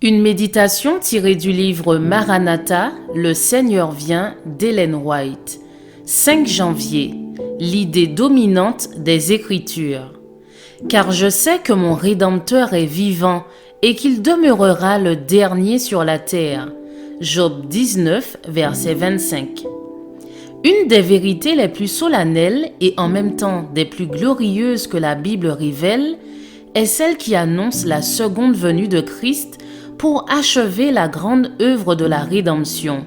Une méditation tirée du livre Maranatha, Le Seigneur vient d'Ellen White. 5 janvier. L'idée dominante des Écritures. Car je sais que mon Rédempteur est vivant et qu'il demeurera le dernier sur la terre. Job 19, verset 25. Une des vérités les plus solennelles et en même temps des plus glorieuses que la Bible révèle est celle qui annonce la seconde venue de Christ pour achever la grande œuvre de la rédemption.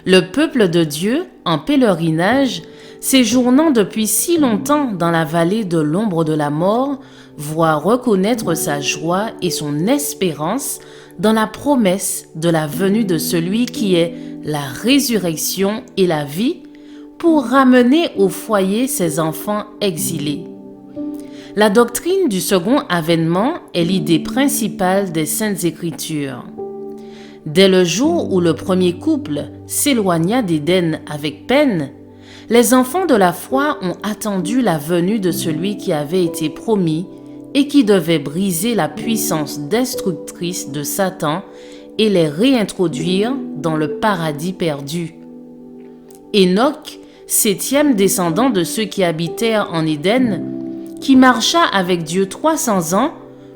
Le peuple de Dieu, en pèlerinage, séjournant depuis si longtemps dans la vallée de l'ombre de la mort, voit reconnaître sa joie et son espérance dans la promesse de la venue de celui qui est la résurrection et la vie pour ramener au foyer ses enfants exilés. La doctrine du second avènement est l'idée principale des Saintes Écritures. Dès le jour où le premier couple s'éloigna d'Éden avec peine, les enfants de la foi ont attendu la venue de celui qui avait été promis et qui devait briser la puissance destructrice de Satan et les réintroduire dans le paradis perdu. Enoch, 7e descendant de ceux qui habitèrent en Éden, qui marcha avec Dieu 300 ans,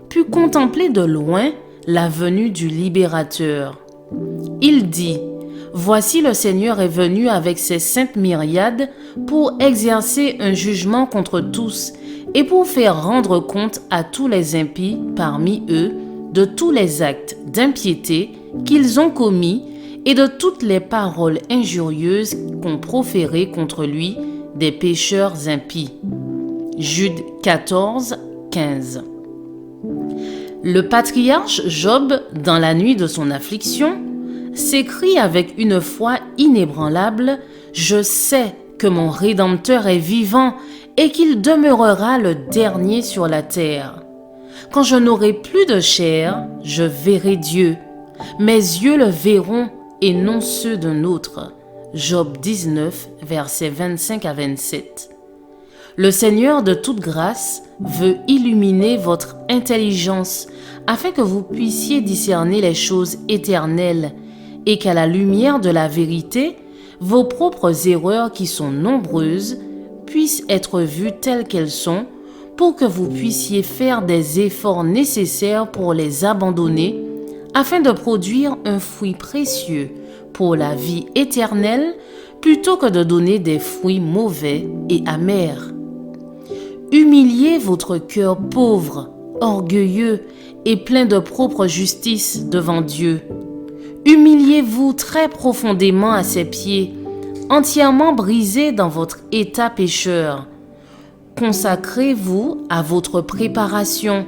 put contempler de loin la venue du Libérateur. Il dit : « Voici le Seigneur est venu avec ses saintes myriades pour exercer un jugement contre tous et pour faire rendre compte à tous les impies parmi eux de tous les actes d'impiété qu'ils ont commis et de toutes les paroles injurieuses qu'ont proférées contre lui des pécheurs impies. » Jude 14, 15. Le patriarche Job, dans la nuit de son affliction, s'écrie avec une foi inébranlable : « Je sais que mon Rédempteur est vivant et qu'il demeurera le dernier sur la terre. Quand je n'aurai plus de chair, je verrai Dieu. Mes yeux le verront et non ceux d'un autre. » Job 19, versets 25 à 27. Le Seigneur de toute grâce veut illuminer votre intelligence afin que vous puissiez discerner les choses éternelles et qu'à la lumière de la vérité, vos propres erreurs qui sont nombreuses puissent être vues telles qu'elles sont pour que vous puissiez faire des efforts nécessaires pour les abandonner afin de produire un fruit précieux pour la vie éternelle plutôt que de donner des fruits mauvais et amers. Humiliez votre cœur pauvre, orgueilleux et plein de propre justice devant Dieu. Humiliez-vous très profondément à ses pieds, entièrement brisé dans votre état pécheur. Consacrez-vous à votre préparation.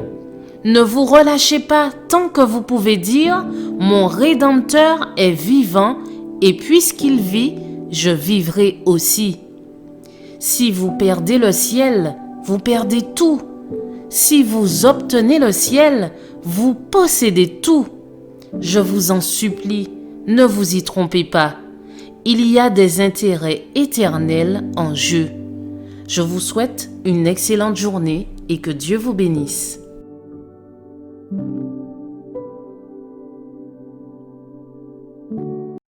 Ne vous relâchez pas tant que vous pouvez dire « Mon Rédempteur est vivant et puisqu'il vit, je vivrai aussi. » Si vous perdez le ciel, vous perdez tout. Si vous obtenez le ciel, vous possédez tout. Je vous en supplie, ne vous y trompez pas. Il y a des intérêts éternels en jeu. Je vous souhaite une excellente journée et que Dieu vous bénisse.